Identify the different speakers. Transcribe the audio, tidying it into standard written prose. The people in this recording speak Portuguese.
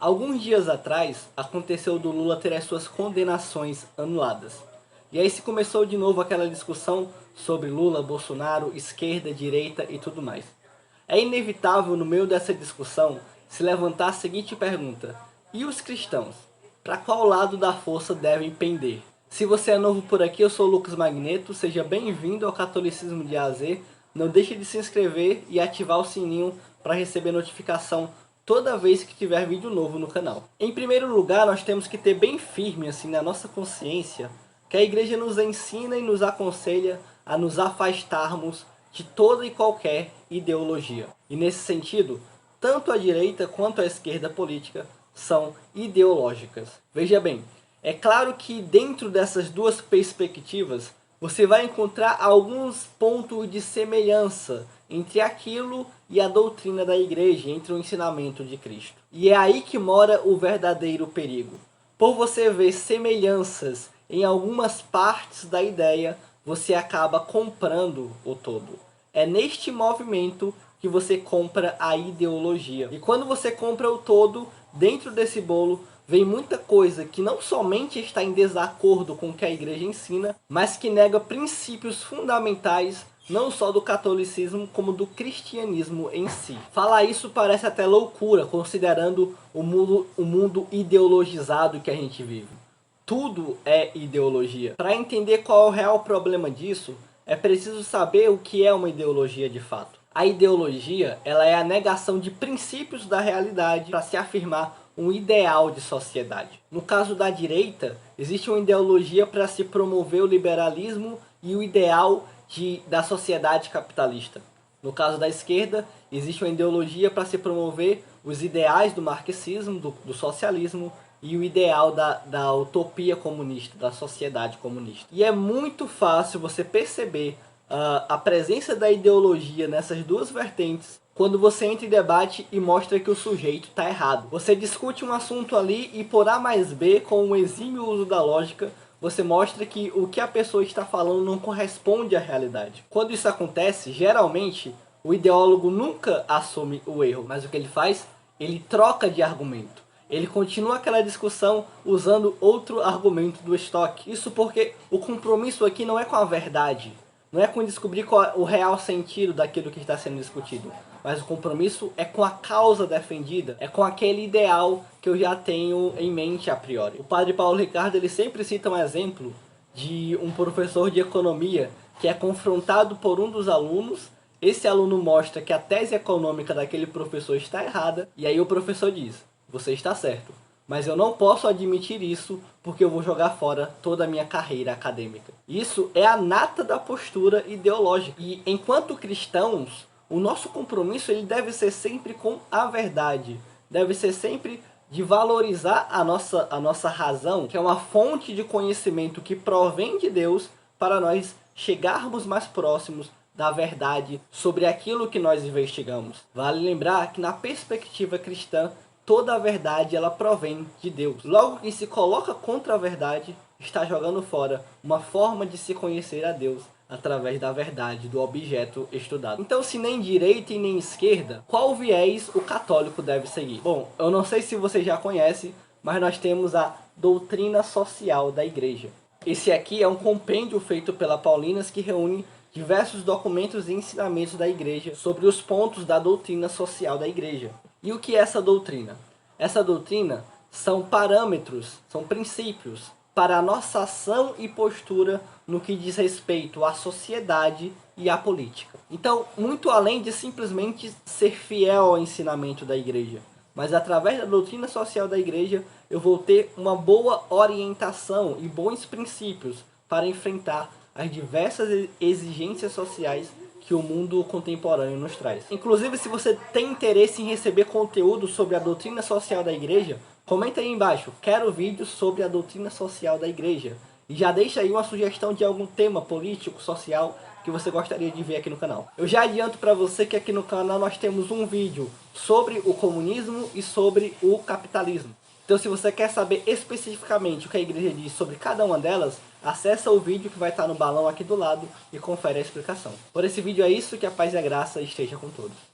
Speaker 1: Alguns dias atrás, aconteceu do Lula ter as suas condenações anuladas. E aí se começou de novo aquela discussão sobre Lula, Bolsonaro, esquerda, direita e tudo mais. É inevitável no meio dessa discussão se levantar a seguinte pergunta: e os cristãos? Para qual lado da força devem pender? Se você é novo por aqui, eu sou o Lucas Magneto, seja bem-vindo ao Catolicismo de A a Z. Não deixe de se inscrever e ativar o sininho para receber notificação toda vez que tiver vídeo novo no canal. Em primeiro lugar, nós temos que ter bem firme assim na nossa consciência que a igreja nos ensina e nos aconselha a nos afastarmos de toda e qualquer ideologia. E nesse sentido, tanto a direita quanto a esquerda política são ideológicas. Veja bem, é claro que dentro dessas duas perspectivas você vai encontrar alguns pontos de semelhança entre aquilo e a doutrina da igreja, entre o ensinamento de Cristo. E é aí que mora o verdadeiro perigo. Por você ver semelhanças em algumas partes da ideia, você acaba comprando o todo. É neste movimento que você compra a ideologia. E quando você compra o todo, dentro desse bolo vem muita coisa que não somente está em desacordo com o que a igreja ensina, mas que nega princípios fundamentais não só do catolicismo, como do cristianismo em si. Falar isso parece até loucura, considerando o mundo ideologizado que a gente vive. Tudo é ideologia. Para entender qual é o real problema disso, é preciso saber o que é uma ideologia de fato. A ideologia, ela é a negação de princípios da realidade para se afirmar um ideal de sociedade. No caso da direita, existe uma ideologia para se promover o liberalismo e o ideal da sociedade capitalista. No caso da esquerda, existe uma ideologia para se promover os ideais do marxismo, do socialismo e o ideal da utopia comunista, da sociedade comunista. E é muito fácil você perceber a presença da ideologia nessas duas vertentes quando você entra em debate e mostra que o sujeito está errado. Você discute um assunto ali e por A mais B, com um exímio uso da lógica, você mostra que o que a pessoa está falando não corresponde à realidade. Quando isso acontece, geralmente, o ideólogo nunca assume o erro, mas o que ele faz? Ele troca de argumento. Ele continua aquela discussão usando outro argumento do estoque. Isso porque o compromisso aqui não é com a verdade, não é com descobrir qual é o real sentido daquilo que está sendo discutido, mas o compromisso é com a causa defendida, é com aquele ideal que eu já tenho em mente a priori. O padre Paulo Ricardo ele sempre cita um exemplo de um professor de economia que é confrontado por um dos alunos. Esse aluno mostra que a tese econômica daquele professor está errada, e aí o professor diz: você está certo, mas eu não posso admitir isso porque eu vou jogar fora toda a minha carreira acadêmica. Isso é a nata da postura ideológica. E enquanto cristãos, o nosso compromisso ele deve ser sempre com a verdade. Deve ser sempre de valorizar a nossa razão, que é uma fonte de conhecimento que provém de Deus, para nós chegarmos mais próximos da verdade sobre aquilo que nós investigamos. Vale lembrar que na perspectiva cristã, toda a verdade ela provém de Deus. Logo que se coloca contra a verdade, está jogando fora uma forma de se conhecer a Deus através da verdade do objeto estudado. Então, se nem direita e nem esquerda, qual viés o católico deve seguir? Bom, eu não sei se você já conhece, mas nós temos a doutrina social da igreja. Esse aqui é um compêndio feito pela Paulinas que reúne diversos documentos e ensinamentos da igreja sobre os pontos da doutrina social da igreja. E o que é essa doutrina? Essa doutrina são parâmetros, são princípios para a nossa ação e postura no que diz respeito à sociedade e à política. Então, muito além de simplesmente ser fiel ao ensinamento da igreja, mas através da doutrina social da igreja, eu vou ter uma boa orientação e bons princípios para enfrentar as diversas exigências sociais que o mundo contemporâneo nos traz. Inclusive, se você tem interesse em receber conteúdo sobre a doutrina social da igreja, comenta aí embaixo: quero vídeos sobre a doutrina social da igreja. E já deixa aí uma sugestão de algum tema político, social, que você gostaria de ver aqui no canal. Eu já adianto para você que aqui no canal nós temos um vídeo sobre o comunismo e sobre o capitalismo. Então, se você quer saber especificamente o que a igreja diz sobre cada uma delas, acessa o vídeo que vai estar no balão aqui do lado e confere a explicação. Por esse vídeo é isso, que a paz e a graça esteja com todos.